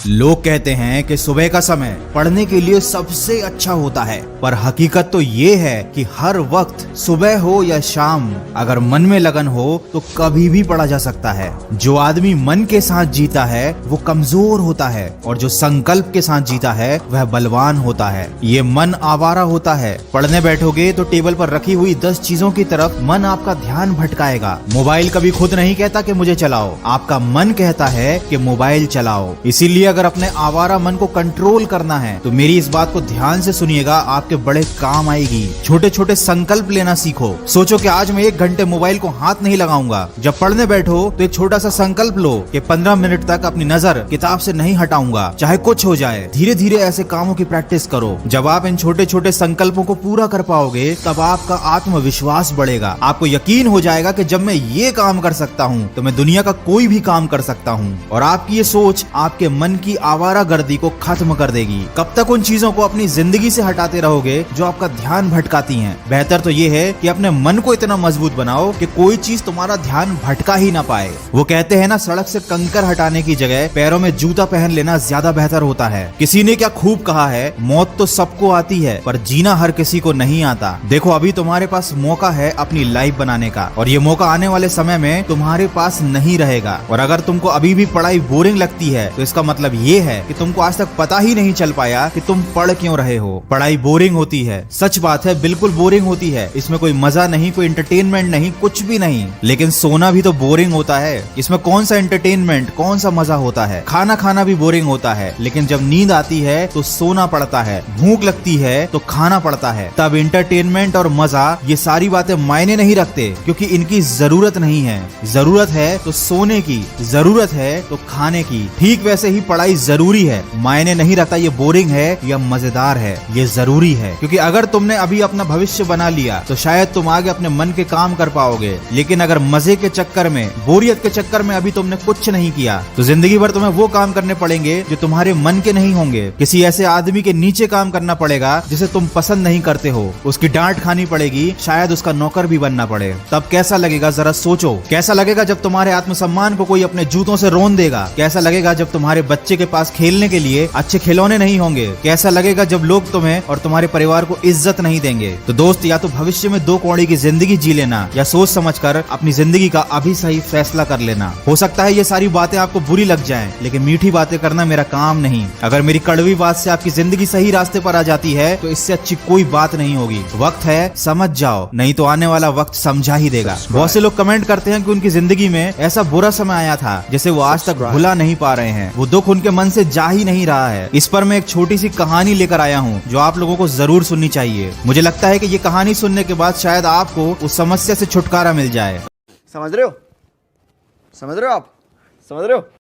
लोग कहते हैं कि सुबह का समय पढ़ने के लिए सबसे अच्छा होता है, पर हकीकत तो ये है कि हर वक्त सुबह हो या शाम अगर मन में लगन हो तो कभी भी पढ़ा जा सकता है। जो आदमी मन के साथ जीता है वो कमजोर होता है और जो संकल्प के साथ जीता है वह बलवान होता है। ये मन आवारा होता है। पढ़ने बैठोगे तो टेबल पर रखी हुई 10 चीजों की तरफ मन आपका ध्यान भटकाएगा। मोबाइल कभी खुद नहीं कहता कि मुझे चलाओ, आपका मन कहता है कि मोबाइल चलाओ। इसीलिए अगर अपने आवारा मन को कंट्रोल करना है तो मेरी इस बात को ध्यान से सुनिएगा, आपके बड़े काम आएगी। छोटे छोटे संकल्प लेना सीखो। सोचो कि आज मैं 1 घंटे मोबाइल को हाथ नहीं लगाऊंगा। जब पढ़ने बैठो तो एक छोटा सा संकल्प लो कि 15 मिनट तक अपनी नजर किताब से नहीं हटाऊंगा, चाहे कुछ हो जाए। धीरे धीरे ऐसे कामों की प्रैक्टिस करो। जब आप इन छोटे छोटे संकल्पों को पूरा कर पाओगे तब आपका आत्मविश्वास बढ़ेगा। आपको यकीन हो जाएगा कि जब मैं ये काम कर सकता हूँ तो मैं दुनिया का कोई भी काम कर सकता हूँ। और आपकी ये सोच आपके मन की आवारागर्दी को खत्म कर देगी। कब तक उन चीजों को अपनी जिंदगी से हटाते रहोगे जो आपका ध्यान भटकाती हैं? बेहतर तो ये है कि अपने मन को इतना मजबूत बनाओ कि कोई चीज तुम्हारा ध्यान भटका ही ना पाए। वो कहते हैं ना, सड़क से कंकर हटाने की जगह पैरों में जूता पहन लेना ज्यादा बेहतर होता है। किसी ने क्या खूब कहा है, मौत तो सबको आती है पर जीना हर किसी को नहीं आता। देखो, अभी तुम्हारे पास मौका है अपनी लाइफ बनाने का, और ये मौका आने वाले समय में तुम्हारे पास नहीं रहेगा। और अगर तुमको अभी भी पढ़ाई बोरिंग लगती है तो इसका मतलब ये है कि तुमको आज तक पता ही नहीं चल पाया कि तुम पढ़ क्यों रहे हो। पढ़ाई बोरिंग होती है, सच बात है, बिल्कुल बोरिंग होती है। इसमें कोई मजा नहीं, कोई एंटरटेनमेंट नहीं, कुछ भी नहीं। लेकिन सोना भी तो बोरिंग होता है। इसमें कौन सा एंटरटेनमेंट, कौन सा मजा होता है? खाना खाना भी बोरिंग होता है, लेकिन जब नींद आती है तो सोना पड़ता है। भूख लगती है तो खाना पड़ता है। तब एंटरटेनमेंट और मजा, ये सारी बातें मायने नहीं रखते, क्योंकि इनकी जरूरत नहीं है। जरूरत है तो सोने की, जरूरत है तो खाने की। ठीक वैसे ही पढ़ाई जरूरी है। मायने नहीं रखता ये बोरिंग है या मजेदार है, ये जरूरी है। क्योंकि अगर तुमने अभी अपना भविष्य बना लिया तो शायद तुम आगे अपने मन के काम कर पाओगे। लेकिन अगर मजे के चक्कर में, बोरियत के चक्कर में अभी तुमने कुछ नहीं किया तो जिंदगी भर तुम्हें वो काम करने पड़ेंगे जो तुम्हारे मन के नहीं होंगे। किसी ऐसे आदमी के नीचे काम करना पड़ेगा जिसे तुम पसंद नहीं करते हो। उसकी डांट खानी पड़ेगी, शायद उसका नौकर भी बनना पड़े। तब कैसा लगेगा जरा सोचो। कैसा लगेगा जब तुम्हारे आत्मसम्मान को कोई अपने जूतों से रोन देगा? कैसा लगेगा जब तुम्हारे बच्चे के पास खेलने के लिए अच्छे खिलौने नहीं होंगे? कैसा लगेगा जब लोग तुम्हें और तुम्हारे परिवार को इज्जत नहीं देंगे? तो दोस्त, या तो भविष्य में 2 कौड़ी की जिंदगी जी लेना या सोच समझकर अपनी जिंदगी का अभी सही फैसला कर लेना। हो सकता है ये सारी बातें आपको बुरी लग जाएं, लेकिन मीठी बातें करना मेरा काम नहीं। अगर मेरी कड़वी बात से आपकी जिंदगी सही रास्ते पर आ जाती है तो इससे अच्छी कोई बात नहीं होगी। वक्त है, समझ जाओ, नहीं तो आने वाला वक्त समझा ही देगा। बहुत से लोग कमेंट करते हैं कि उनकी जिंदगी में ऐसा बुरा समय आया था जिसे वो आज तक भुला नहीं पा रहे हैं। वो दुख उनके मन से जा ही नहीं रहा है। इस पर मैं एक छोटी सी कहानी लेकर आया हूँ जो आप लोगों को जरूर सुननी चाहिए। मुझे लगता है कि ये कहानी सुनने के बाद शायद आपको उस समस्या से छुटकारा मिल जाए। समझ रहे हो? समझ रहे हो आप? समझ रहे हो?